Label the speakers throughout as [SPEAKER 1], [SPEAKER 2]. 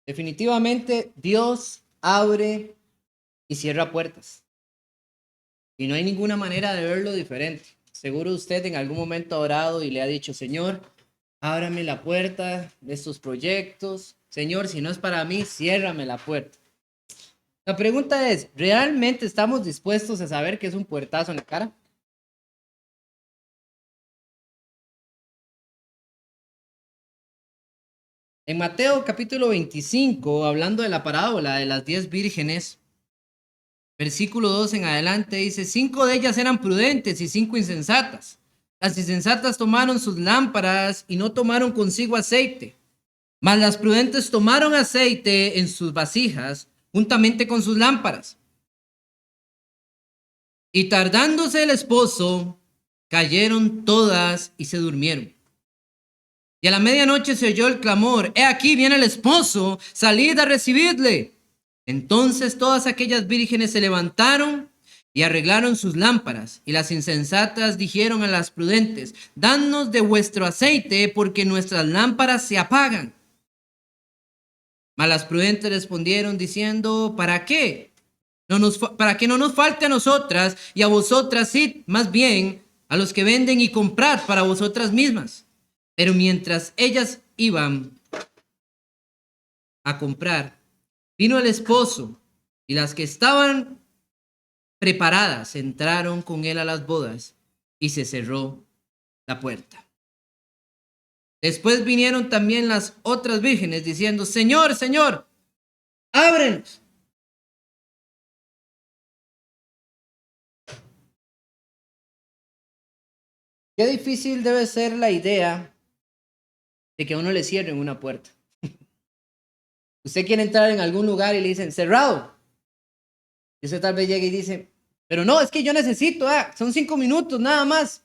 [SPEAKER 1] Definitivamente Dios abre y cierra puertas. Y no hay ninguna manera de verlo diferente. Seguro usted en algún momento ha orado y le ha dicho, Señor, ábrame la puerta de estos proyectos. Señor, si no es para mí, ciérrame la puerta. La pregunta es, ¿realmente estamos dispuestos a saber que es un puertazo en la cara? En Mateo capítulo 25, hablando de la parábola de las 10 vírgenes, versículo 2 en adelante dice, 5 de ellas eran prudentes y 5 insensatas. Las insensatas tomaron sus lámparas y no tomaron consigo aceite, mas las prudentes tomaron aceite en sus vasijas juntamente con sus lámparas. Y tardándose el esposo, cayeron todas y se durmieron. Y a la medianoche se oyó el clamor, he aquí viene el esposo, salid a recibirle. Entonces todas aquellas vírgenes se levantaron y arreglaron sus lámparas, y las insensatas dijeron a las prudentes, danos de vuestro aceite, porque nuestras lámparas se apagan. Mas las prudentes respondieron diciendo, ¿para qué? Para que no nos falte a nosotras y a vosotras, sí, más bien a los que venden y comprad para vosotras mismas. Pero mientras ellas iban a comprar, vino el esposo, y las que estaban preparadas entraron con él a las bodas, y se cerró la puerta. Después vinieron también las otras vírgenes diciendo, Señor, Señor, ábrenos. Qué difícil debe ser la idea de que a uno le cierren una puerta. Usted quiere entrar en algún lugar y le dicen, cerrado. Y usted tal vez llega y dice, pero no, es que yo necesito, son 5 minutos nada más.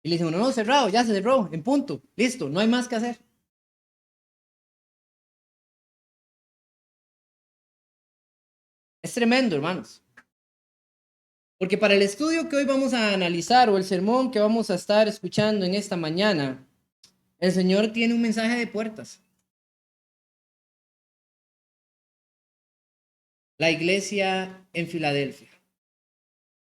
[SPEAKER 1] Y le dicen, no, cerrado, ya se cerró, en punto, listo, no hay más que hacer. Es tremendo, hermanos. Porque para el estudio que hoy vamos a analizar o el sermón que vamos a estar escuchando en esta mañana, el Señor tiene un mensaje de puertas. La iglesia en Filadelfia.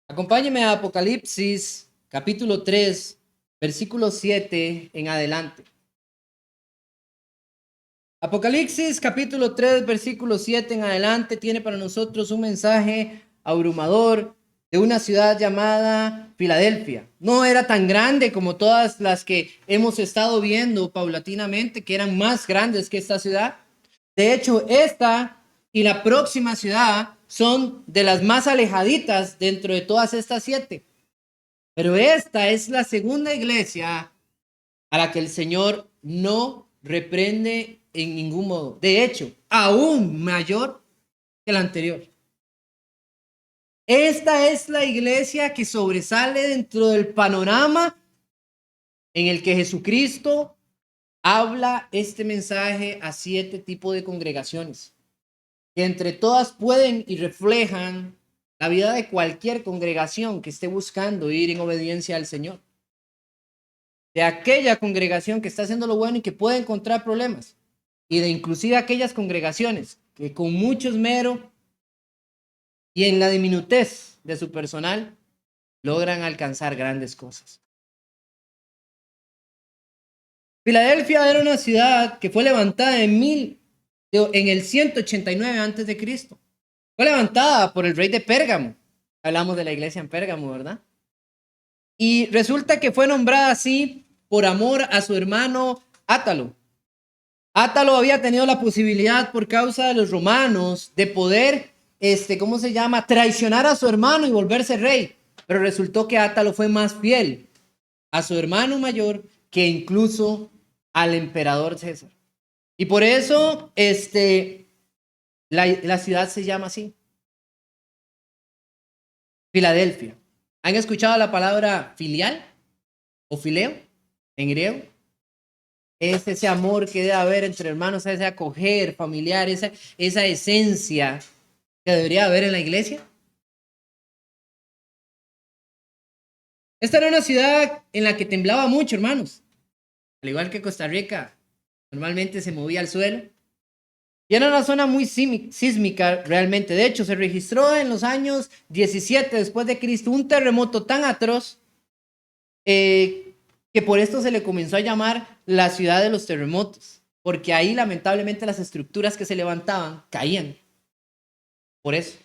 [SPEAKER 1] Acompáñeme a Apocalipsis capítulo 3, versículo 7 en adelante. Apocalipsis capítulo 3, versículo 7 en adelante tiene para nosotros un mensaje abrumador de una ciudad llamada Filadelfia. No era tan grande como todas las que hemos estado viendo paulatinamente, que eran más grandes que esta ciudad. De hecho, esta y la próxima ciudad son de las más alejaditas dentro de todas estas 7. Pero esta es la segunda iglesia a la que el Señor no reprende en ningún modo. De hecho, aún mayor que la anterior. Esta es la iglesia que sobresale dentro del panorama en el que Jesucristo habla este mensaje a 7 tipos de congregaciones, que entre todas pueden y reflejan la vida de cualquier congregación que esté buscando ir en obediencia al Señor. De aquella congregación que está haciendo lo bueno y que puede encontrar problemas, y de inclusive aquellas congregaciones que con mucho esmero y en la diminutez de su personal logran alcanzar grandes cosas. Filadelfia era una ciudad que fue levantada en el 189 antes de Cristo. Fue levantada por el rey de Pérgamo. Hablamos de la iglesia en Pérgamo, ¿verdad? Y resulta que fue nombrada así por amor a su hermano Átalo. Átalo había tenido la posibilidad por causa de los romanos de poder, ¿cómo se llama? Traicionar a su hermano y volverse rey. Pero resultó que Átalo fue más fiel a su hermano mayor que incluso al emperador César. Y por eso, la ciudad se llama así. Filadelfia. ¿Han escuchado la palabra filial o fileo en griego? Es ese amor que debe haber entre hermanos, ese acoger familiar, esa esencia que debería haber en la iglesia. Esta era una ciudad en la que temblaba mucho, hermanos. Al igual que Costa Rica, normalmente se movía al suelo. Y era una zona muy sísmica realmente. De hecho, se registró en los años 17 después de Cristo un terremoto tan atroz que por esto se le comenzó a llamar la ciudad de los terremotos, porque ahí lamentablemente las estructuras que se levantaban caían. Por eso.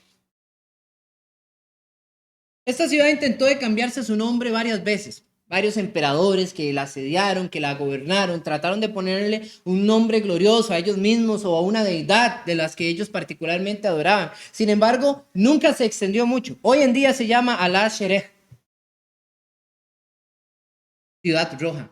[SPEAKER 1] Esta ciudad intentó de cambiarse su nombre varias veces. Varios emperadores que la asediaron, que la gobernaron, trataron de ponerle un nombre glorioso a ellos mismos o a una deidad de las que ellos particularmente adoraban. Sin embargo, nunca se extendió mucho. Hoy en día se llama Alá Shereh, Ciudad Roja.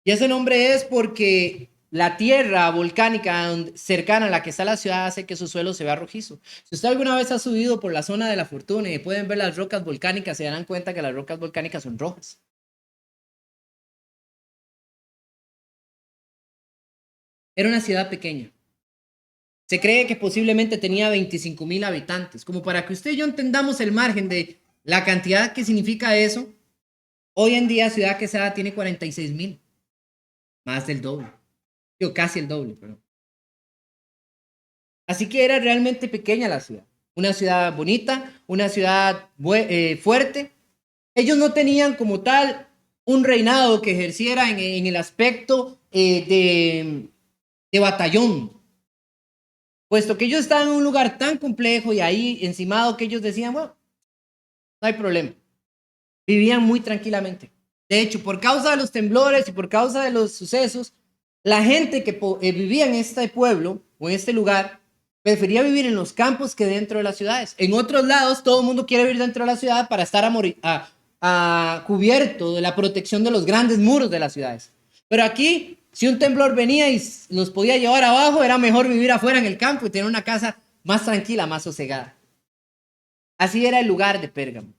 [SPEAKER 1] Y ese nombre es porque la tierra volcánica cercana a la que está la ciudad hace que su suelo se vea rojizo. Si usted alguna vez ha subido por la zona de la Fortuna y pueden ver las rocas volcánicas, se darán cuenta que las rocas volcánicas son rojas. Era una ciudad pequeña. Se cree que posiblemente tenía 25,000 habitantes. Como para que usted y yo entendamos el margen de la cantidad que significa eso, hoy en día Ciudad Quesada tiene 46,000. Más del doble. Yo casi el doble, pero. Así que era realmente pequeña la ciudad. Una ciudad bonita, una ciudad fuerte. Ellos no tenían como tal un reinado que ejerciera en el aspecto de batallón, puesto que ellos estaban en un lugar tan complejo y ahí encimado que ellos decían, bueno, no hay problema. Vivían muy tranquilamente. De hecho, por causa de los temblores y por causa de los sucesos, la gente que vivía en este pueblo o en este lugar prefería vivir en los campos que dentro de las ciudades. En otros lados, todo el mundo quiere vivir dentro de la ciudad para estar cubierto de la protección de los grandes muros de las ciudades. Pero aquí, si un temblor venía y los podía llevar abajo, era mejor vivir afuera en el campo y tener una casa más tranquila, más sosegada. Así era el lugar de Pérgamo.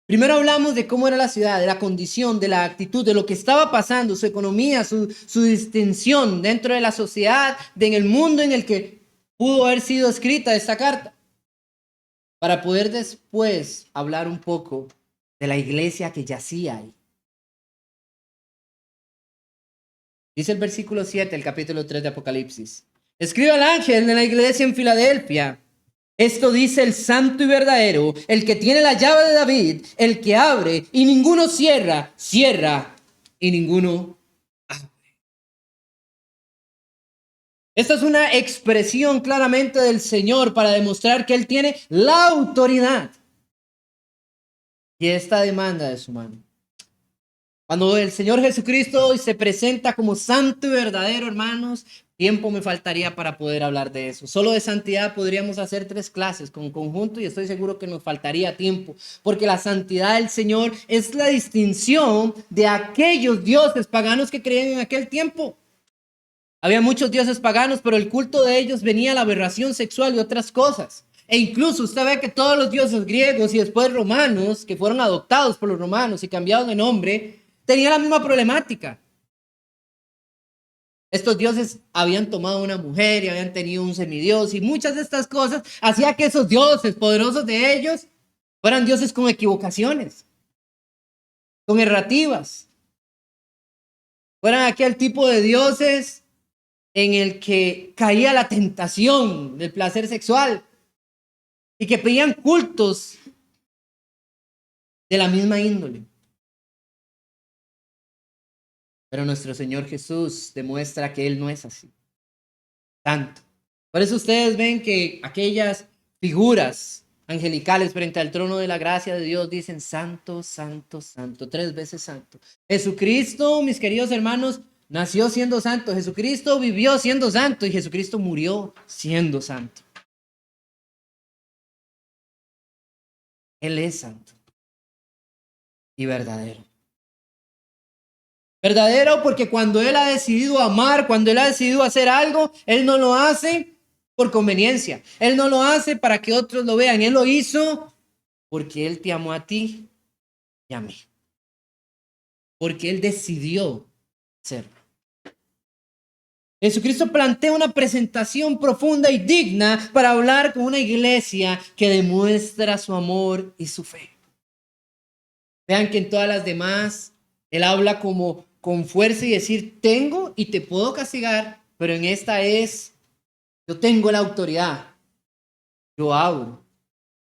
[SPEAKER 1] Primero hablamos de cómo era la ciudad, de la condición, de la actitud, de lo que estaba pasando, su economía, su distinción dentro de la sociedad, en el mundo en el que pudo haber sido escrita esta carta, para poder después hablar un poco de la iglesia que yacía ahí. Dice el versículo 7, el capítulo 3 de Apocalipsis. Escribe al ángel de la iglesia en Filadelfia. Esto dice el santo y verdadero, el que tiene la llave de David, el que abre y ninguno cierra, cierra y ninguno abre. Esta es una expresión claramente del Señor para demostrar que Él tiene la autoridad y esta demanda de su mano. Cuando el Señor Jesucristo hoy se presenta como santo y verdadero, hermanos, tiempo me faltaría para poder hablar de eso. Solo de santidad podríamos hacer 3 clases con conjunto y estoy seguro que nos faltaría tiempo, porque la santidad del Señor es la distinción de aquellos dioses paganos que creían en aquel tiempo. Había muchos dioses paganos, pero el culto de ellos venía la aberración sexual y otras cosas. E incluso usted ve que todos los dioses griegos y después romanos, que fueron adoptados por los romanos y cambiados de nombre, tenían la misma problemática. Estos dioses habían tomado una mujer y habían tenido un semidios y muchas de estas cosas hacía que esos dioses poderosos de ellos fueran dioses con equivocaciones, con errativas. Fueran aquel tipo de dioses en el que caía la tentación del placer sexual y que pedían cultos de la misma índole. Pero nuestro Señor Jesús demuestra que Él no es así. Tanto. Por eso ustedes ven que aquellas figuras angelicales frente al trono de la gracia de Dios dicen santo, santo, santo, 3 veces santo. Jesucristo, mis queridos hermanos, nació siendo santo. Jesucristo vivió siendo santo y Jesucristo murió siendo santo. Él es santo y verdadero. Verdadero porque cuando Él ha decidido amar, cuando Él ha decidido hacer algo, Él no lo hace por conveniencia. Él no lo hace para que otros lo vean. Él lo hizo porque Él te amó a ti y a mí. Porque Él decidió hacerlo. Jesucristo plantea una presentación profunda y digna para hablar con una iglesia que demuestra su amor y su fe. Vean que en todas las demás Él habla como con fuerza y decir, tengo y te puedo castigar, pero en esta es Yo tengo la autoridad. Yo abro,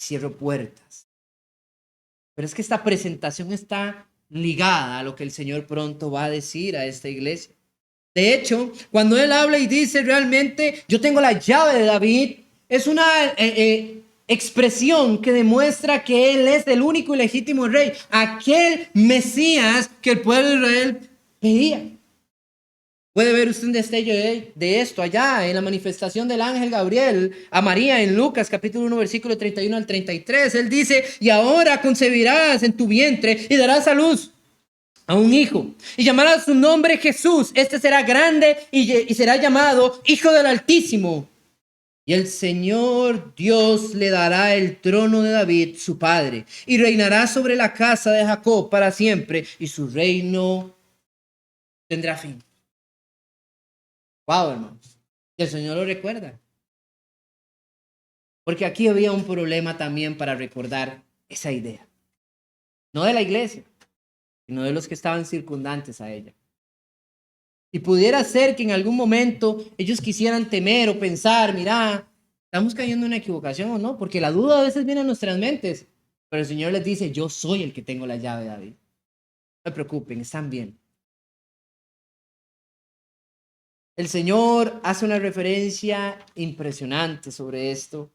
[SPEAKER 1] cierro puertas. Pero es que esta presentación está ligada a lo que el Señor pronto va a decir a esta iglesia. De hecho, cuando Él habla y dice realmente, yo tengo la llave de David, es una expresión que demuestra que Él es el único y legítimo rey, aquel Mesías que el pueblo de Israel pedía. Puede ver usted un destello de esto allá en la manifestación del ángel Gabriel a María en Lucas capítulo 1 versículo 31 al 33. Él dice, y ahora concebirás en tu vientre y darás a luz a un hijo y llamarás su nombre Jesús. Este será grande y será llamado Hijo del Altísimo. Y el Señor Dios le dará el trono de David, su padre, y reinará sobre la casa de Jacob para siempre, y su reino tendrá fin. Wow, hermanos. El Señor lo recuerda. Porque aquí había un problema también para recordar esa idea. No de la iglesia, sino de los que estaban circundantes a ella. Y pudiera ser que en algún momento ellos quisieran temer o pensar, mira, ¿estamos cayendo en una equivocación o no? Porque la duda a veces viene a nuestras mentes. Pero el Señor les dice, yo soy el que tengo la llave de David. No se preocupen, están bien. El Señor hace una referencia impresionante sobre esto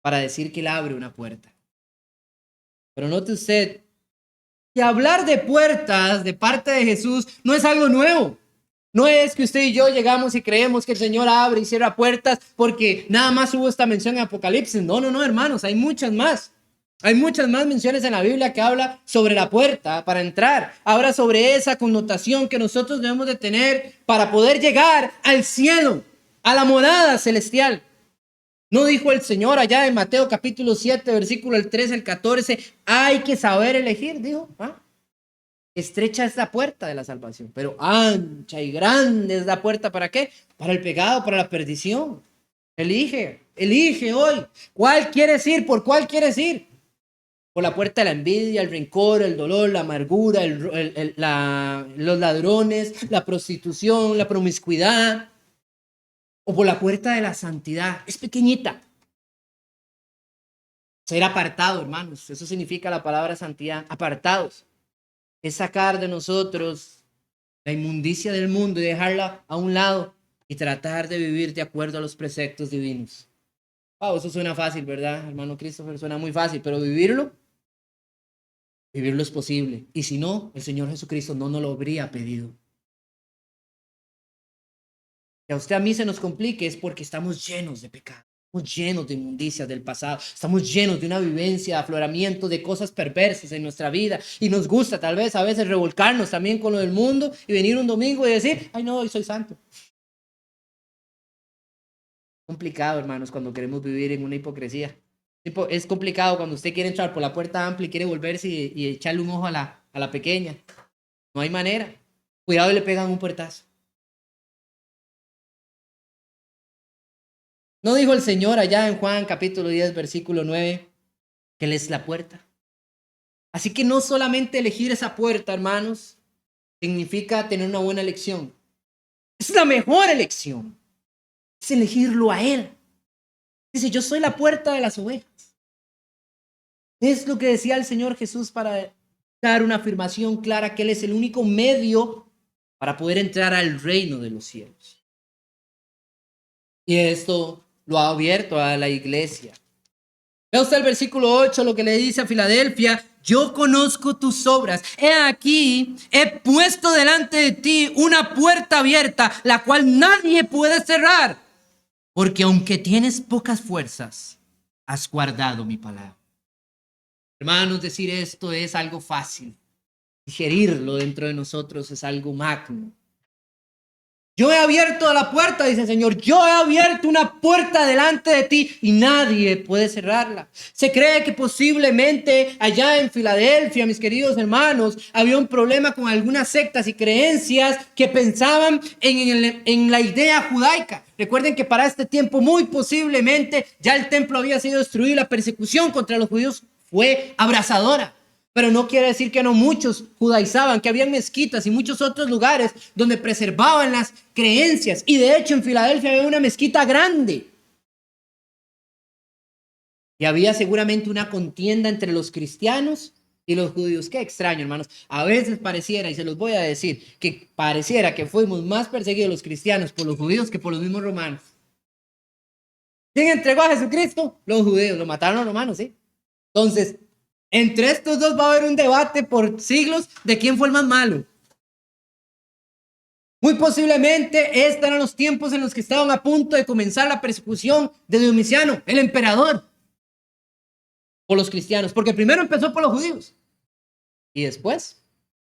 [SPEAKER 1] para decir que Él abre una puerta. Pero note usted que hablar de puertas de parte de Jesús no es algo nuevo. No es que usted y yo llegamos y creemos que el Señor abre y cierra puertas porque nada más hubo esta mención en Apocalipsis. No, hermanos, hay muchas más. Hay muchas más menciones en la Biblia que habla sobre la puerta para entrar. Habla sobre esa connotación que nosotros debemos de tener para poder llegar al cielo, a la morada celestial. ¿No dijo el Señor allá en Mateo capítulo 7, versículo el 13 al 14? Hay que saber elegir, dijo. Estrecha es la puerta de la salvación, pero ancha y grande es la puerta. ¿Para qué? Para el pecado, para la perdición. Elige hoy. ¿Cuál quieres ir? ¿Por cuál quieres ir? Por la puerta de la envidia, el rencor, el dolor, la amargura, los ladrones, la prostitución, la promiscuidad. O por la puerta de la santidad. Es pequeñita. Ser apartado, hermanos. Eso significa la palabra santidad. Apartados. Es sacar de nosotros la inmundicia del mundo y dejarla a un lado y tratar de vivir de acuerdo a los preceptos divinos. Eso suena fácil, ¿verdad, hermano Christopher? Suena muy fácil, pero vivirlo es posible. Y si no, el Señor Jesucristo no nos lo habría pedido. Que a usted a mí se nos complique es porque estamos llenos de pecado. Estamos llenos de inmundicias del pasado. Estamos llenos de una vivencia, de afloramiento de cosas perversas en nuestra vida. Y nos gusta tal vez a veces revolcarnos también con lo del mundo y venir un domingo y decir, ay no, hoy soy santo. Es complicado, hermanos, cuando queremos vivir en una hipocresía. Es complicado cuando usted quiere entrar por la puerta amplia y quiere volverse y echarle un ojo a la pequeña. No hay manera. Cuidado y le pegan un puertazo. ¿No dijo el Señor allá en Juan capítulo 10, versículo 9, que Él es la puerta? Así que no solamente elegir esa puerta, hermanos, significa tener una buena elección. Es la mejor elección. Es elegirlo a Él. Dice, yo soy la puerta de las ovejas. Es lo que decía el Señor Jesús para dar una afirmación clara que Él es el único medio para poder entrar al reino de los cielos. Y esto lo ha abierto a la iglesia. Ve usted el versículo 8, lo que le dice a Filadelfia: yo conozco tus obras. He aquí, he puesto delante de ti una puerta abierta, la cual nadie puede cerrar. Porque aunque tienes pocas fuerzas, has guardado mi palabra. Hermanos, decir esto es algo fácil. Digerirlo dentro de nosotros es algo magno. Yo he abierto la puerta, dice el Señor. Yo he abierto una puerta delante de ti y nadie puede cerrarla. Se cree que posiblemente allá en Filadelfia, mis queridos hermanos, había un problema con algunas sectas y creencias que pensaban en la idea judaica. Recuerden que para este tiempo muy posiblemente ya el templo había sido destruido y la persecución contra los judíos fue abrasadora. Pero no quiere decir que no muchos judaizaban, que había mezquitas y muchos otros lugares donde preservaban las creencias. Y de hecho en Filadelfia había una mezquita grande. Y había seguramente una contienda entre los cristianos y los judíos. Qué extraño, hermanos. A veces pareciera, y se los voy a decir, que pareciera que fuimos más perseguidos los cristianos por los judíos que por los mismos romanos. ¿Quién entregó a Jesucristo? Los judíos. Lo mataron los romanos, ¿sí? Entonces, entre estos dos va a haber un debate por siglos de quién fue el más malo. Muy posiblemente estos eran los tiempos en los que estaban a punto de comenzar la persecución de Domiciano, el emperador, por los cristianos, porque primero empezó por los judíos y después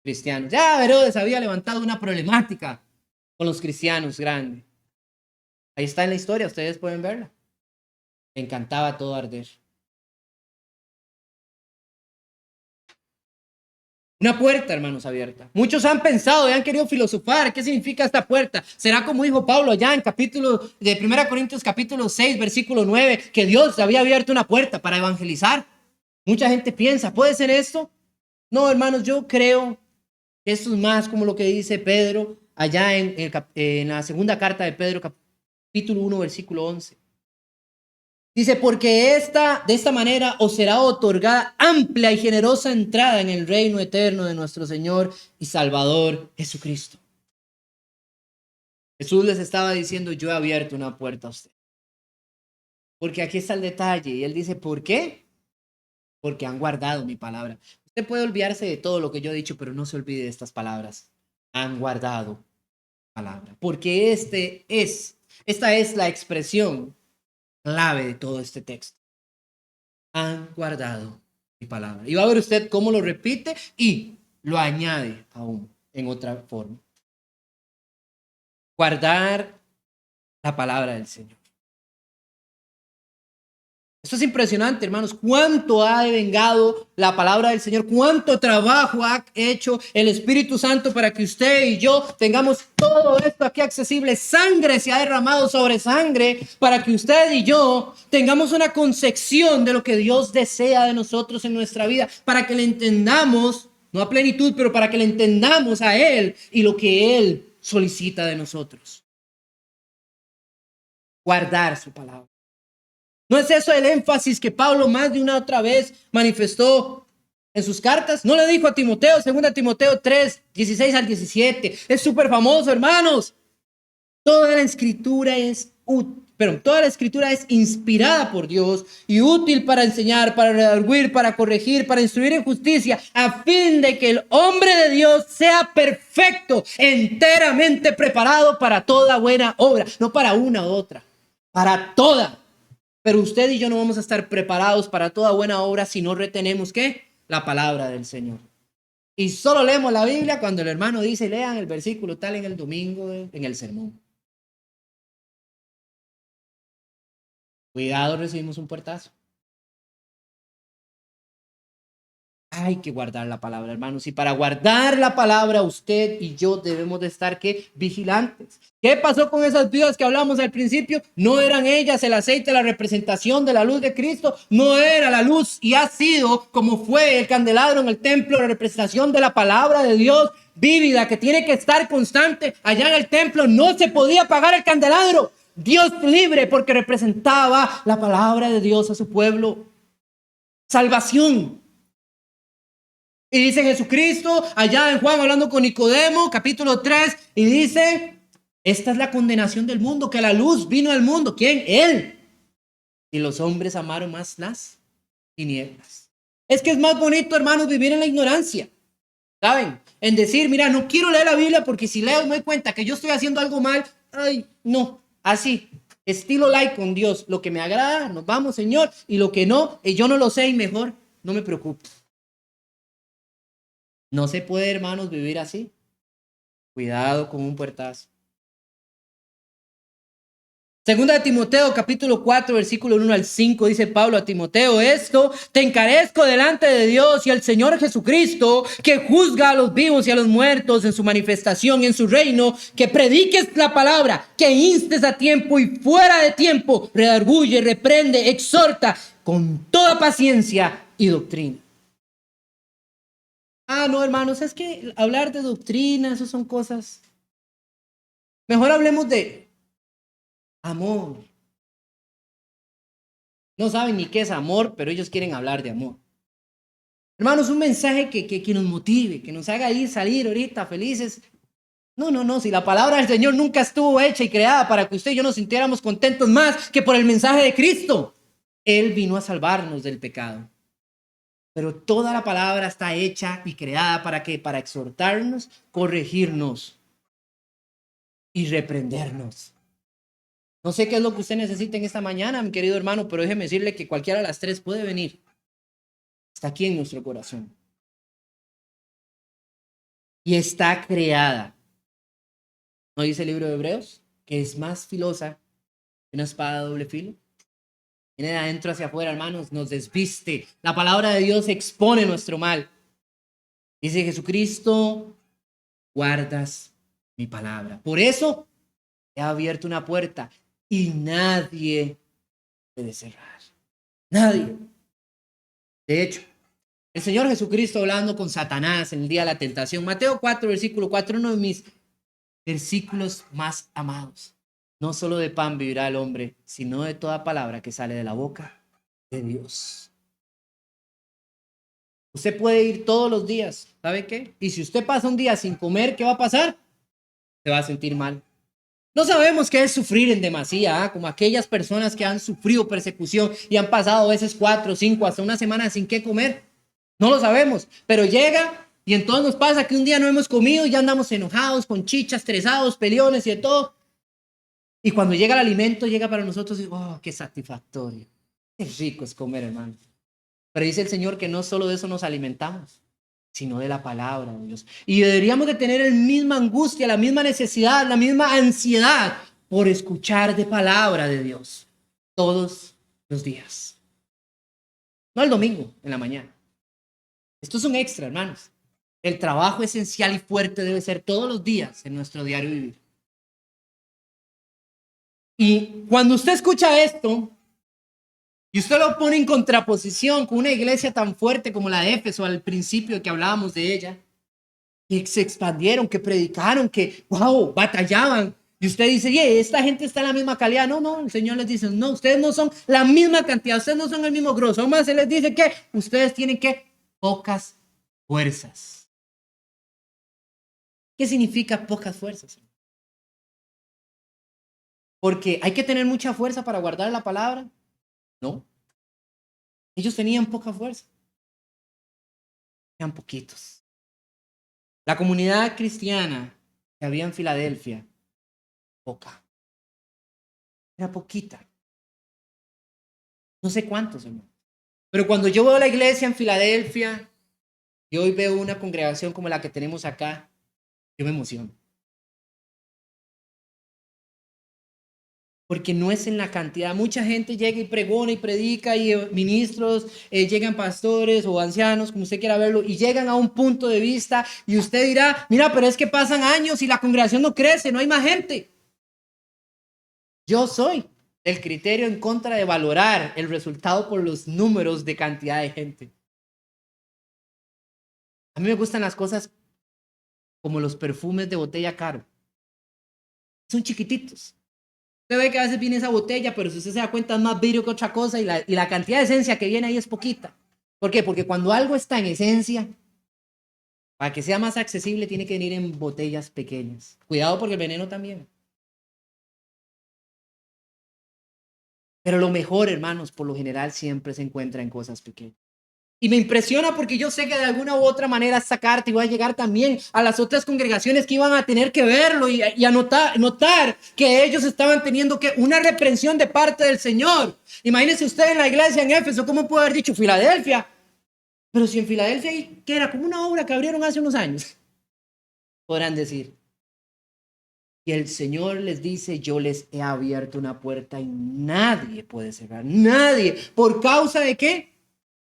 [SPEAKER 1] cristianos. Ya Herodes había levantado una problemática con los cristianos grande. Ahí está en la historia, ustedes pueden verla. Me encantaba todo arder. Una puerta, hermanos, abierta. Muchos han pensado y han querido filosofar. ¿Qué significa esta puerta? ¿Será como dijo Pablo allá en capítulo de 1 Corintios capítulo 6, versículo 9, que Dios había abierto una puerta para evangelizar? Mucha gente piensa, ¿puede ser esto? No, hermanos, yo creo que esto es más como lo que dice Pedro allá en la segunda carta de Pedro, capítulo 1, versículo 11. Dice, porque de esta manera os será otorgada amplia y generosa entrada en el reino eterno de nuestro Señor y Salvador Jesucristo. Jesús les estaba diciendo, yo he abierto una puerta a usted. Porque aquí está el detalle. Y él dice, ¿por qué? Porque han guardado mi palabra. Usted puede olvidarse de todo lo que yo he dicho, pero no se olvide de estas palabras. Han guardado mi palabra. Porque esta es la expresión clave de todo este texto. Han guardado mi palabra. Y va a ver usted cómo lo repite y lo añade aún en otra forma. Guardar la palabra del Señor. Esto es impresionante, hermanos. Cuánto ha devengado la palabra del Señor. Cuánto trabajo ha hecho el Espíritu Santo para que usted y yo tengamos todo esto aquí accesible. Sangre se ha derramado sobre sangre para que usted y yo tengamos una concepción de lo que Dios desea de nosotros en nuestra vida. Para que le entendamos, no a plenitud, pero para que le entendamos a Él y lo que Él solicita de nosotros. Guardar su palabra. ¿No es eso el énfasis que Pablo más de una otra vez manifestó en sus cartas? ¿No le dijo a Timoteo, 2 Timoteo 3, 16 al 17? Es súper famoso, hermanos. Toda la escritura es inspirada por Dios y útil para enseñar, para redarguir, para corregir, para instruir en justicia, a fin de que el hombre de Dios sea perfecto, enteramente preparado para toda buena obra. No para una u otra, para toda. Pero usted y yo no vamos a estar preparados para toda buena obra si no retenemos, ¿qué? La palabra del Señor. Y solo leemos la Biblia cuando el hermano dice, lean el versículo tal en el domingo, en el sermón. Cuidado, recibimos un puertazo. Hay que guardar la palabra, hermanos. Y para guardar la palabra, usted y yo debemos de estar, ¿qué? Vigilantes. ¿Qué pasó con esas viudas que hablamos al principio? No eran ellas el aceite, la representación de la luz de Cristo. No era la luz y ha sido como fue el candelabro en el templo, la representación de la palabra de Dios vívida que tiene que estar constante. Allá en el templo no se podía apagar el candelabro. Dios libre porque representaba la palabra de Dios a su pueblo. Salvación. Y dice Jesucristo, allá en Juan hablando con Nicodemo, capítulo 3, y dice, esta es la condenación del mundo, que la luz vino al mundo. ¿Quién? Él. Y los hombres amaron más las tinieblas. Es que es más bonito, hermanos, vivir en la ignorancia. ¿Saben? En decir, mira, no quiero leer la Biblia porque si leo me doy cuenta que yo estoy haciendo algo mal. Ay, no, así. Estilo like con Dios. Lo que me agrada, nos vamos, Señor. Y lo que no, yo no lo sé y mejor, no me preocupo. No se puede, hermanos, vivir así. Cuidado con un puertazo. Segunda de Timoteo, capítulo 4, versículo 1 al 5, dice Pablo a Timoteo, esto te encarezco delante de Dios y el Señor Jesucristo, que juzga a los vivos y a los muertos en su manifestación y en su reino, que prediques la palabra, que instes a tiempo y fuera de tiempo, redarguye, reprende, exhorta con toda paciencia y doctrina. No, hermanos, es que hablar de doctrina, eso son cosas. Mejor hablemos de amor. No saben ni qué es amor, pero ellos quieren hablar de amor. Hermanos, un mensaje que nos motive, que nos haga ir, salir ahorita felices. No, no, no, si la palabra del Señor nunca estuvo hecha y creada para que usted y yo nos sintiéramos contentos más que por el mensaje de Cristo. Él vino a salvarnos del pecado. Pero toda la palabra está hecha y creada ¿para qué? Para exhortarnos, corregirnos y reprendernos. No sé qué es lo que usted necesita en esta mañana, mi querido hermano, pero déjeme decirle que cualquiera de las tres puede venir. Está aquí en nuestro corazón. Y está creada. ¿No dice el libro de Hebreos? Que es más filosa que una espada de doble filo. Viene de adentro hacia afuera, hermanos, nos desviste. La palabra de Dios expone nuestro mal. Dice Jesucristo, guardas mi palabra. Por eso he abierto una puerta y nadie puede cerrar. Nadie. De hecho, el Señor Jesucristo hablando con Satanás en el día de la tentación. Mateo 4, versículo 4, uno de mis versículos más amados. No solo de pan vivirá el hombre, sino de toda palabra que sale de la boca de Dios. Usted puede ir todos los días, ¿sabe qué? Y si usted pasa un día sin comer, ¿qué va a pasar? Se va a sentir mal. No sabemos qué es sufrir en demasía, como aquellas personas que han sufrido persecución y han pasado a veces 4, 5, hasta una semana sin qué comer. No lo sabemos, pero llega y entonces nos pasa que un día no hemos comido y ya andamos enojados, con chichas, estresados, peleones y de todo. Y cuando llega el alimento, llega para nosotros y, oh, qué satisfactorio. Qué rico es comer, hermano. Pero dice el Señor que no solo de eso nos alimentamos, sino de la palabra de Dios. Y deberíamos de tener la misma angustia, la misma necesidad, la misma ansiedad por escuchar de palabra de Dios todos los días. No el domingo, en la mañana. Esto es un extra, hermanos. El trabajo esencial y fuerte debe ser todos los días en nuestro diario vivir. Y cuando usted escucha esto, y usted lo pone en contraposición con una iglesia tan fuerte como la de Éfeso al principio que hablábamos de ella, que se expandieron, que predicaron, que, wow, batallaban. Y usted dice, esta gente está en la misma calidad. No, no, el Señor les dice, no, ustedes no son la misma cantidad, ustedes no son el mismo grosso. Aún más se les dice que ustedes tienen que pocas fuerzas. ¿Qué significa pocas fuerzas? Porque hay que tener mucha fuerza para guardar la palabra. No. Ellos tenían poca fuerza. Eran poquitos. La comunidad cristiana que había en Filadelfia, poca. Era poquita. No sé cuántos, hermano. Pero cuando yo veo la iglesia en Filadelfia y hoy veo una congregación como la que tenemos acá, yo me emociono. Porque no es en la cantidad. Mucha gente llega y pregona y predica y ministros, llegan pastores o ancianos, como usted quiera verlo, y llegan a un punto de vista y usted dirá, mira, pero es que pasan años y la congregación no crece, no hay más gente. Yo soy el criterio en contra de valorar el resultado por los números de cantidad de gente. A mí me gustan las cosas como los perfumes de botella caro. Son chiquititos. Usted ve que a veces viene esa botella, pero si usted se da cuenta es más vidrio que otra cosa y la cantidad de esencia que viene ahí es poquita. ¿Por qué? Porque cuando algo está en esencia, para que sea más accesible, tiene que venir en botellas pequeñas. Cuidado porque el veneno también. Pero lo mejor, hermanos, por lo general siempre se encuentra en cosas pequeñas. Y me impresiona porque yo sé que de alguna u otra manera esta carta iba a llegar también a las otras congregaciones que iban a tener que verlo y a notar que ellos estaban teniendo que una reprensión de parte del Señor. Imagínense usted en la iglesia en Éfeso, ¿cómo puede haber dicho Filadelfia? Pero si en Filadelfia, que era como una obra que abrieron hace unos años, podrán decir. Y el Señor les dice, yo les he abierto una puerta y nadie puede cerrar. Nadie. ¿Por causa de qué?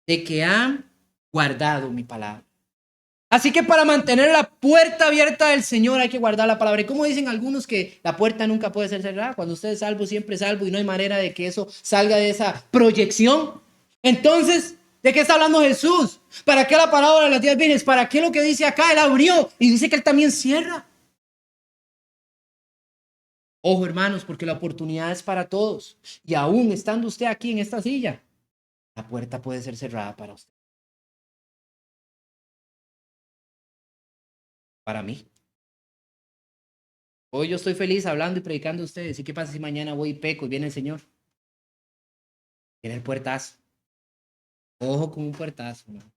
[SPEAKER 1] De que han guardado mi palabra. Así que para mantener la puerta abierta del Señor hay que guardar la palabra. Y como dicen algunos que la puerta nunca puede ser cerrada. Cuando usted es salvo, siempre es salvo y no hay manera de que eso salga de esa proyección. Entonces, ¿de qué está hablando Jesús? ¿Para qué la parábola de las 10 vírgenes? ¿Para qué lo que dice acá? Él abrió y dice que él también cierra. Ojo, hermanos, porque la oportunidad es para todos. Y aún estando usted aquí en esta silla, la puerta puede ser cerrada para usted. Para mí. Hoy yo estoy feliz hablando y predicando a ustedes. ¿Y qué pasa si mañana voy y peco y viene el Señor? Viene el puertazo. Ojo con un puertazo, hermano.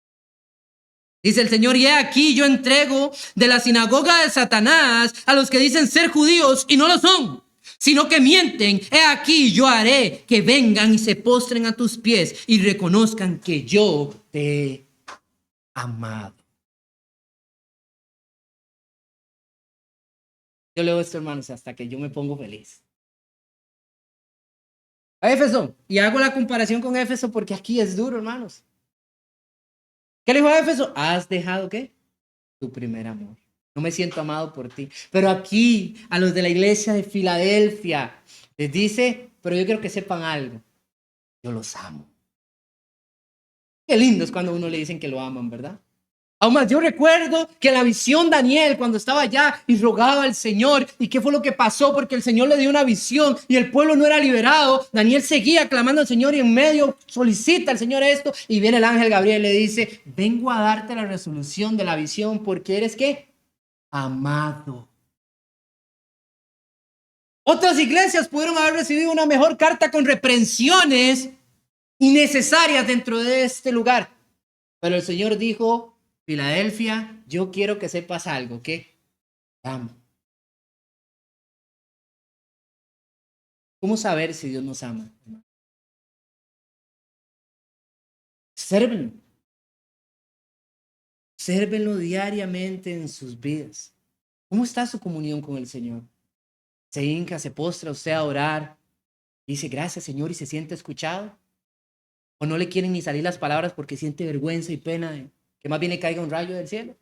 [SPEAKER 1] Dice el Señor, y he aquí yo entrego de la sinagoga de Satanás a los que dicen ser judíos y no lo son, sino que mienten. He aquí yo haré que vengan y se postren a tus pies y reconozcan que yo te he amado. Yo leo esto, hermanos, hasta que yo me pongo feliz. A Éfeso, y hago la comparación con Éfeso porque aquí es duro, hermanos. ¿Qué le dijo a Éfeso? ¿Has dejado qué? Tu primer amor. No me siento amado por ti. Pero aquí, a los de la iglesia de Filadelfia, les dice, pero yo quiero que sepan algo. Yo los amo. Qué lindo es cuando a uno le dicen que lo aman, ¿verdad? Aún más, yo recuerdo que en la visión Daniel, cuando estaba allá y rogaba al Señor, ¿y qué fue lo que pasó? Porque el Señor le dio una visión y el pueblo no era liberado. Daniel seguía clamando al Señor y en medio solicita al Señor esto y viene el ángel Gabriel y le dice, vengo a darte la resolución de la visión porque eres ¿qué? Amado. Otras iglesias pudieron haber recibido una mejor carta con reprensiones innecesarias dentro de este lugar. Pero el Señor dijo, Filadelfia, yo quiero que sepas algo, que te amo. ¿Cómo saber si Dios nos ama? Sérvenlo. Sérvenlo diariamente en sus vidas. ¿Cómo está su comunión con el Señor? Se hinca, se postra usted a orar. Dice, gracias Señor, y se siente escuchado. O no le quieren ni salir las palabras porque siente vergüenza y pena de que más bien le caiga un rayo del cielo.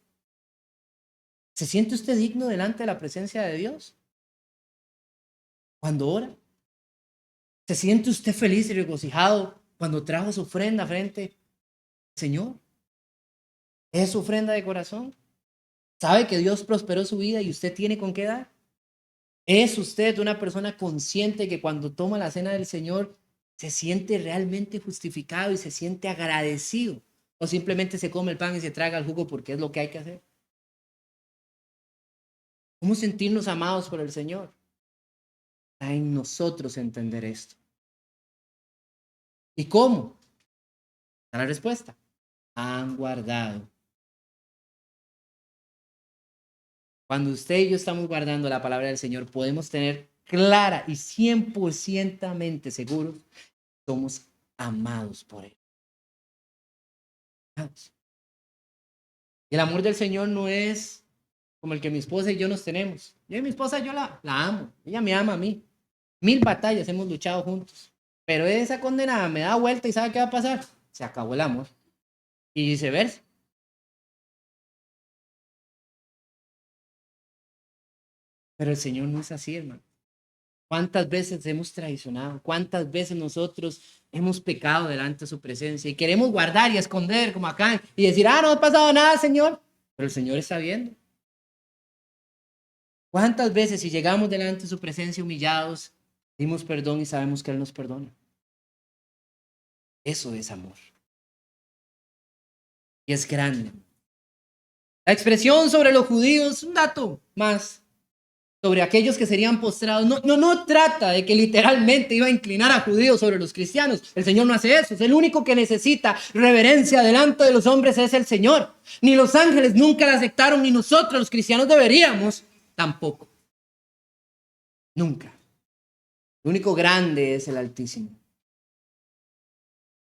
[SPEAKER 1] ¿Se siente usted digno delante de la presencia de Dios? Cuando ora. ¿Se siente usted feliz y regocijado cuando trajo su ofrenda frente al Señor? ¿Es su ofrenda de corazón? ¿Sabe que Dios prosperó su vida y usted tiene con qué dar? ¿Es usted una persona consciente que cuando toma la cena del Señor se siente realmente justificado y se siente agradecido? ¿O simplemente se come el pan y se traga el jugo porque es lo que hay que hacer? ¿Cómo sentirnos amados por el Señor? Está en nosotros entender esto. ¿Y cómo? Está la respuesta. Han guardado. Cuando usted y yo estamos guardando la palabra del Señor, podemos tener clara y 100% seguros que somos amados por Él. Y el amor del Señor no es como el que mi esposa y yo nos tenemos. Yo y mi esposa, yo la amo. Ella me ama a mí. 1000 batallas hemos luchado juntos. Pero esa condenada me da vuelta y ¿sabe qué va a pasar? Se acabó el amor. Y viceversa. Pero el Señor no es así, hermano. ¿Cuántas veces hemos traicionado? ¿Cuántas veces nosotros hemos pecado delante de su presencia? Y queremos guardar y esconder como acá y decir, no ha pasado nada, Señor. Pero el Señor está viendo. ¿Cuántas veces si llegamos delante de su presencia humillados, dimos perdón y sabemos que Él nos perdona? Eso es amor. Y es grande. La expresión sobre los judíos, un dato más. Sobre aquellos que serían postrados, no trata de que literalmente iba a inclinar a judíos sobre los cristianos. El Señor no hace eso. Es el único que necesita reverencia delante de los hombres es el Señor. Ni los ángeles nunca la aceptaron, ni nosotros los cristianos deberíamos tampoco. Nunca. El único grande es el Altísimo.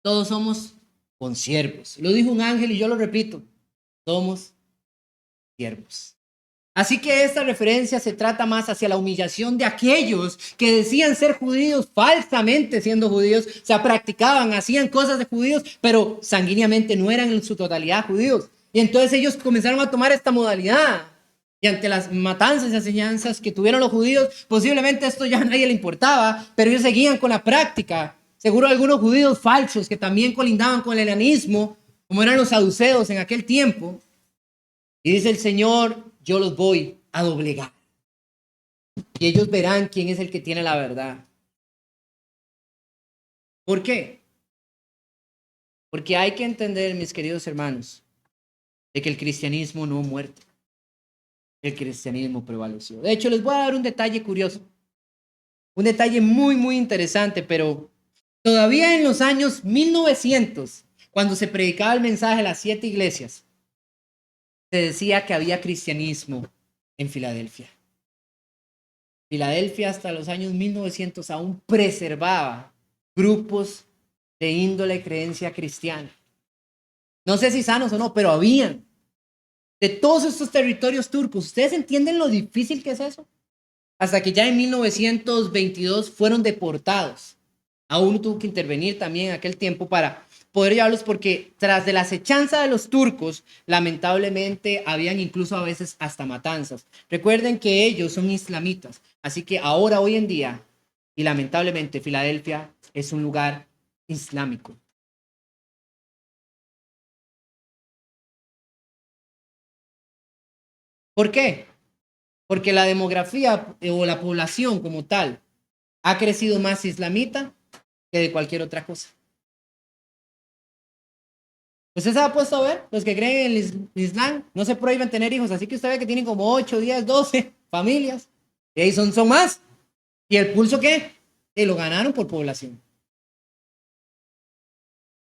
[SPEAKER 1] Todos somos consiervos. Lo dijo un ángel y yo lo repito. Somos siervos. Así que esta referencia se trata más hacia la humillación de aquellos que decían ser judíos falsamente siendo judíos, o sea, practicaban, hacían cosas de judíos, pero sanguíneamente no eran en su totalidad judíos. Y entonces ellos comenzaron a tomar esta modalidad. Y ante las matanzas y enseñanzas que tuvieron los judíos, posiblemente esto ya a nadie le importaba, pero ellos seguían con la práctica. Seguro algunos judíos falsos que también colindaban con el enanismo, como eran los saduceos en aquel tiempo. Y dice el Señor, yo los voy a doblegar. Y ellos verán quién es el que tiene la verdad. ¿Por qué? Porque hay que entender, mis queridos hermanos, de que el cristianismo no ha muerto. El cristianismo prevaleció. De hecho, les voy a dar un detalle curioso. Un detalle muy, muy interesante, pero todavía en los años 1900, cuando se predicaba el mensaje de las 7 iglesias, se decía que había cristianismo en Filadelfia. Filadelfia hasta los años 1900 aún preservaba grupos de índole creencia cristiana. No sé si sanos o no, pero habían. De todos estos territorios turcos, ¿ustedes entienden lo difícil que es eso? Hasta que ya en 1922 fueron deportados. Aún tuvo que intervenir también en aquel tiempo para poder llevarlos, porque tras de la acechanza de los turcos, lamentablemente habían incluso a veces hasta matanzas. Recuerden que ellos son islamitas, así que ahora, hoy en día, y lamentablemente Filadelfia es un lugar islámico. ¿Por qué? Porque la demografía o la población como tal ha crecido más islamita que de cualquier otra cosa. ¿Usted se ha puesto a ver? Los que creen en el Islam no se prohíben tener hijos, así que usted ve que tienen como 8, 10, 12 familias. Y ahí son más. ¿Y el pulso qué? Que lo ganaron por población.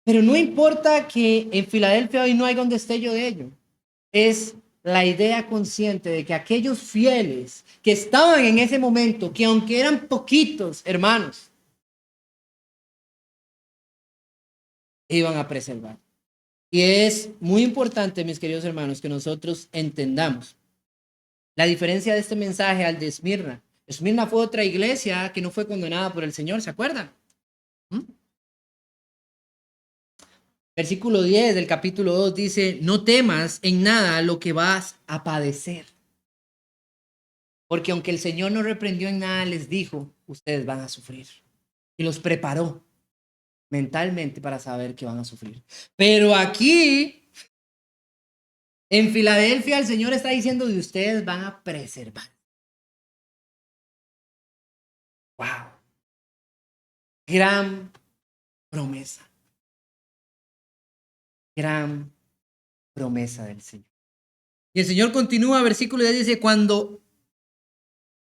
[SPEAKER 1] Pero no importa que en Filadelfia hoy no haya un destello de ello. Es la idea consciente de que aquellos fieles que estaban en ese momento, que aunque eran poquitos hermanos, iban a preservar. Y es muy importante, mis queridos hermanos, que nosotros entendamos la diferencia de este mensaje al de Esmirna. Esmirna fue otra iglesia que no fue condenada por el Señor, ¿se acuerdan? ¿Mm? Versículo 10 del capítulo 2 dice, no temas en nada lo que vas a padecer. Porque aunque el Señor no reprendió en nada, les dijo, ustedes van a sufrir. Y los preparó mentalmente para saber que van a sufrir. Pero aquí, en Filadelfia, el Señor está diciendo de ustedes van a preservar. ¡Wow! Gran promesa. Gran promesa del Señor. Y el Señor continúa, versículo 10 dice,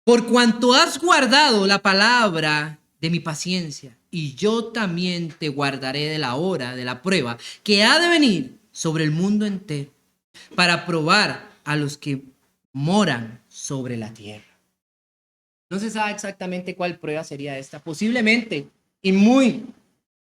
[SPEAKER 1] por cuanto has guardado la palabra de mi paciencia, y yo también te guardaré de la hora de la prueba que ha de venir sobre el mundo entero, para probar a los que moran sobre la tierra. No se sabe exactamente cuál prueba sería esta, posiblemente, y muy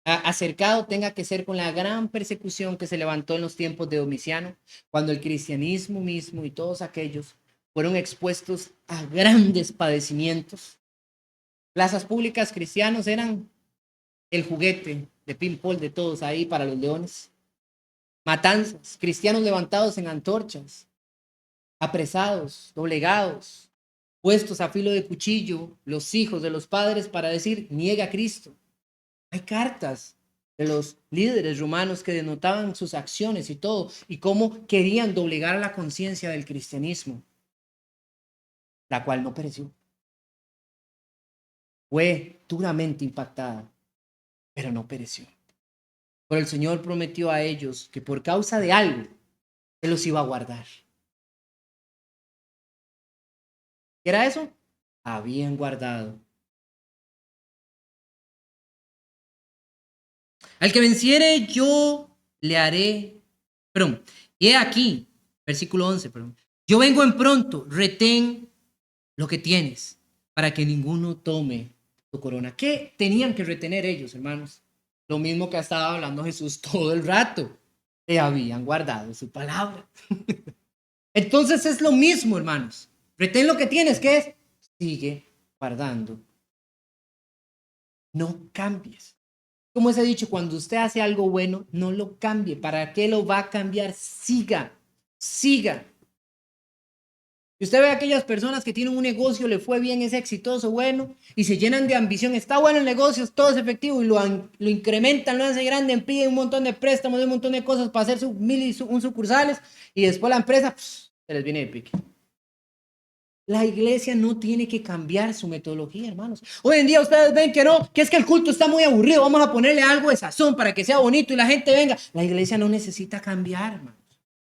[SPEAKER 1] acercado tenga que ser con la gran persecución que se levantó en los tiempos de Domiciano, cuando el cristianismo mismo y todos aquellos fueron expuestos a grandes padecimientos. Plazas públicas cristianos eran el juguete de ping-pong de todos ahí para los leones. Matanzas, cristianos levantados en antorchas, apresados, doblegados, puestos a filo de cuchillo, los hijos de los padres para decir, niega a Cristo. Hay cartas de los líderes romanos que denotaban sus acciones y todo, y cómo querían doblegar la conciencia del cristianismo, la cual no pereció. Fue duramente impactada, pero no pereció. Pero el Señor prometió a ellos que por causa de algo, Él los iba a guardar. ¿Qué era eso? Habían guardado. Al que venciere, yo le haré. Perdón. Y he aquí, versículo 11, perdón. Yo vengo en pronto, retén lo que tienes, para que ninguno tome tu corona. ¿Qué tenían que retener ellos, hermanos? Lo mismo que ha estado hablando Jesús todo el rato. Que habían guardado su palabra. Entonces es lo mismo, hermanos. Retén lo que tienes, ¿qué es? Sigue guardando. No cambies. Como os he dicho, cuando usted hace algo bueno, no lo cambie. ¿Para qué lo va a cambiar? Siga, siga. Y usted ve a aquellas personas que tienen un negocio, le fue bien, es exitoso, bueno, y se llenan de ambición. Está bueno el negocio, todo es efectivo y lo incrementan, lo hacen grande, piden un montón de préstamos, un montón de cosas para hacer un sucursales y después la empresa se les viene de pique. La iglesia no tiene que cambiar su metodología, hermanos. Hoy en día ustedes ven que no, que es que el culto está muy aburrido, vamos a ponerle algo de sazón para que sea bonito y la gente venga. La iglesia no necesita cambiar, hermanos.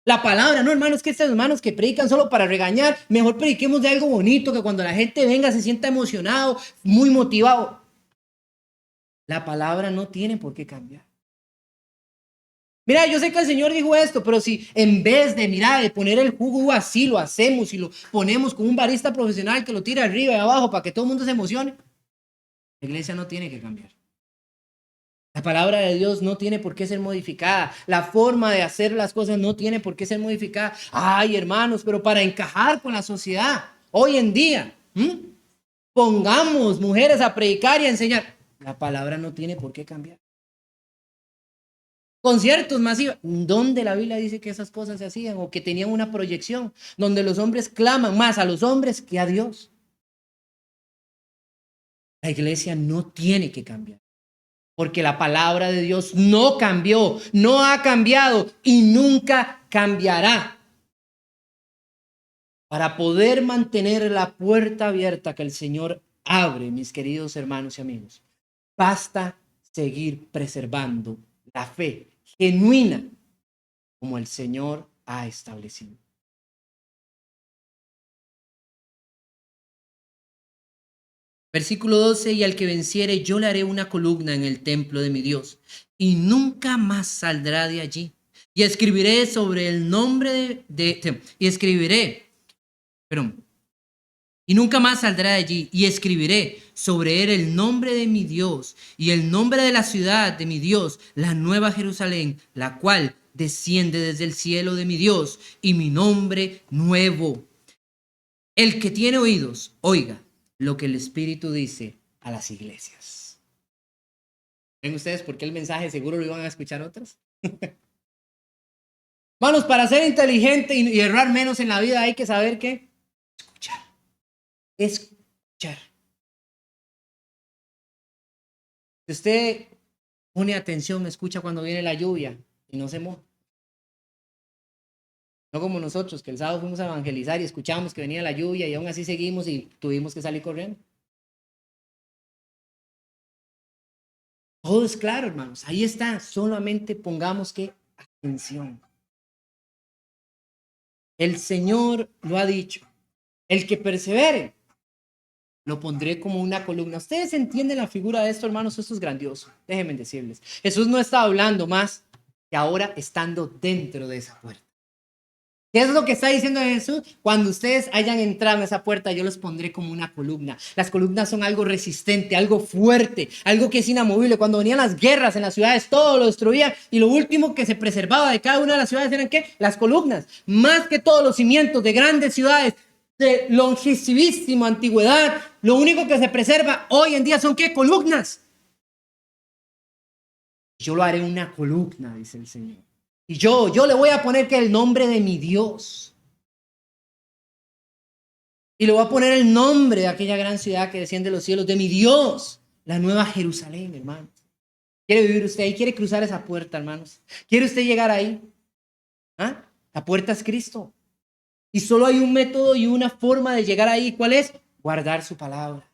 [SPEAKER 1] La palabra, no, hermanos, que estos hermanos que predican solo para regañar, mejor prediquemos de algo bonito, que cuando la gente venga se sienta emocionado, muy motivado. La palabra no tiene por qué cambiar. Mira, yo sé que el Señor dijo esto, pero si en vez de, mira, de poner el jugo así, lo hacemos y lo ponemos con un barista profesional que lo tira arriba y abajo para que todo el mundo se emocione, la iglesia no tiene que cambiar. La palabra de Dios no tiene por qué ser modificada. La forma de hacer las cosas no tiene por qué ser modificada. Ay, hermanos, pero para encajar con la sociedad, hoy en día, pongamos mujeres a predicar y a enseñar. La palabra no tiene por qué cambiar. Conciertos masivos, donde la Biblia dice que esas cosas se hacían o que tenían una proyección, donde los hombres claman más a los hombres que a Dios. La iglesia no tiene que cambiar, porque la palabra de Dios no cambió, no ha cambiado y nunca cambiará. Para poder mantener la puerta abierta que el Señor abre, mis queridos hermanos y amigos, basta seguir preservando la fe genuina como el Señor ha establecido. Versículo 12, y al que venciere yo le haré una columna en el templo de mi Dios y nunca más saldrá de allí. Y escribiré sobre el nombre y nunca más saldrá de allí, y escribiré sobre él el nombre de mi Dios y el nombre de la ciudad de mi Dios, la nueva Jerusalén, la cual desciende desde el cielo de mi Dios, y mi nombre nuevo. El que tiene oídos, oiga lo que el Espíritu dice a las iglesias. ¿Ven ustedes por qué el mensaje seguro lo iban a escuchar otros? Hermanos, para ser inteligente y errar menos en la vida hay que saber qué. Escuchar. Si usted pone atención, escucha cuando viene la lluvia y no se moja. No como nosotros, que el sábado fuimos a evangelizar y escuchamos que venía la lluvia y aún así seguimos y tuvimos que salir corriendo. Todo es claro, hermanos. Ahí está. Solamente pongamos que atención. El Señor lo ha dicho. El que persevere, lo pondré como una columna. ¿Ustedes entienden la figura de esto, hermanos? Esto es grandioso. Déjenme decirles. Jesús no está hablando más que ahora estando dentro de esa puerta. ¿Qué es lo que está diciendo Jesús? Cuando ustedes hayan entrado en esa puerta, yo los pondré como una columna. Las columnas son algo resistente, algo fuerte, algo que es inamovible. Cuando venían las guerras en las ciudades, todo lo destruían. Y lo último que se preservaba de cada una de las ciudades eran ¿qué? Las columnas. Más que todos los cimientos de grandes ciudades de longevísima antigüedad, lo único que se preserva hoy en día son ¿qué? Columnas. Yo lo haré una columna, dice el Señor. Y yo le voy a poner que el nombre de mi Dios. Y le voy a poner el nombre de aquella gran ciudad que desciende de los cielos, de mi Dios, la nueva Jerusalén, hermano. ¿Quiere vivir usted ahí? ¿Quiere cruzar esa puerta, hermanos? ¿Quiere usted llegar ahí? ¿Ah? La puerta es Cristo. Y solo hay un método y una forma de llegar ahí. ¿Cuál es? Guardar su palabra.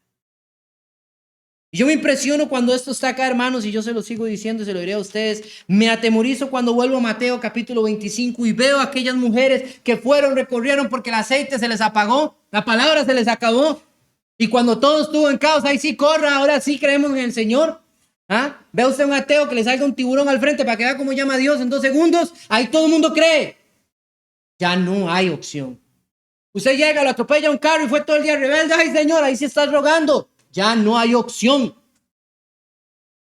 [SPEAKER 1] Y yo me impresiono cuando esto está acá, hermanos, y yo se lo sigo diciendo y se lo diré a ustedes. Me atemorizo cuando vuelvo a Mateo capítulo 25 y veo a aquellas mujeres que recorrieron porque el aceite se les apagó, la palabra se les acabó. Y cuando todo estuvo en caos, ahí sí corra, ahora sí creemos en el Señor. ¿Ah? Ve usted un ateo que le salga un tiburón al frente para que vea cómo llama a Dios en 2 segundos. Ahí todo el mundo cree. Ya no hay opción. Usted llega, lo atropella un carro y fue todo el día rebelde. Ay, Señor, ahí sí estás rogando. Ya no hay opción.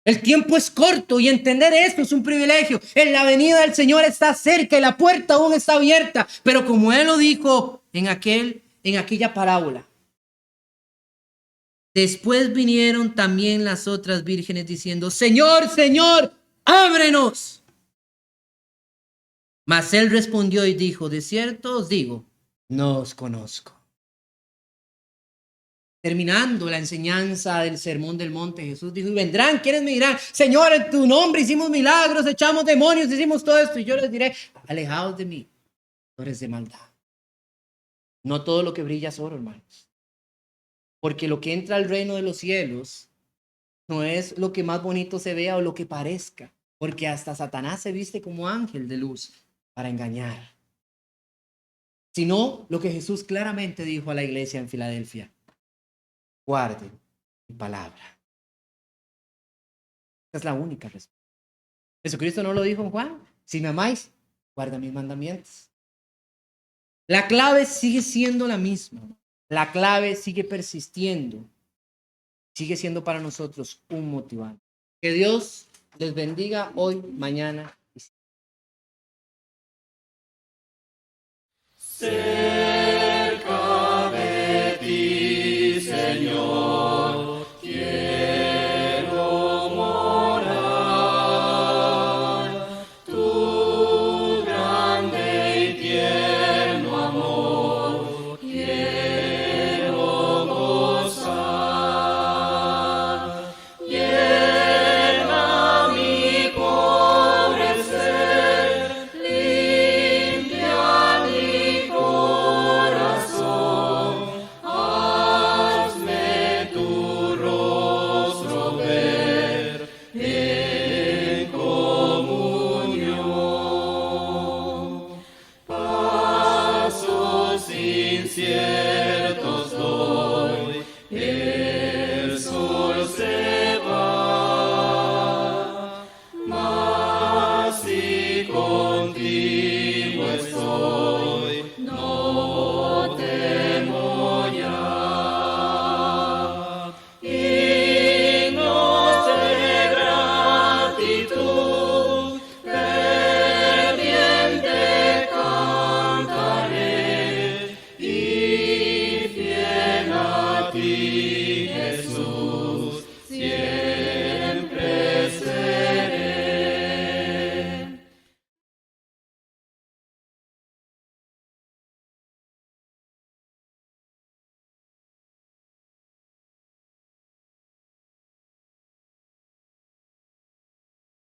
[SPEAKER 1] El tiempo es corto y entender esto es un privilegio. En la venida del Señor está cerca y la puerta aún está abierta. Pero como Él lo dijo en aquella parábola. Después vinieron también las otras vírgenes diciendo, Señor, Señor, ábrenos. Mas Él respondió y dijo, de cierto os digo, no os conozco. Terminando la enseñanza del Sermón del Monte, Jesús dijo, y vendrán, ¿quiénes me dirán? Señor, en tu nombre hicimos milagros, echamos demonios, hicimos todo esto. Y yo les diré, alejaos de mí, hombres de maldad. No todo lo que brilla es oro, hermanos. Porque lo que entra al reino de los cielos no es lo que más bonito se vea o lo que parezca. Porque hasta Satanás se viste como ángel de luz para engañar. Sino lo que Jesús claramente dijo a la iglesia en Filadelfia. Guarden mi palabra. Esa es la única respuesta. Jesucristo no lo dijo en Juan. Si me amáis, guarda mis mandamientos. La clave sigue siendo la misma. La clave sigue persistiendo. Sigue siendo para nosotros un motivante. Que Dios les bendiga hoy, mañana y siempre.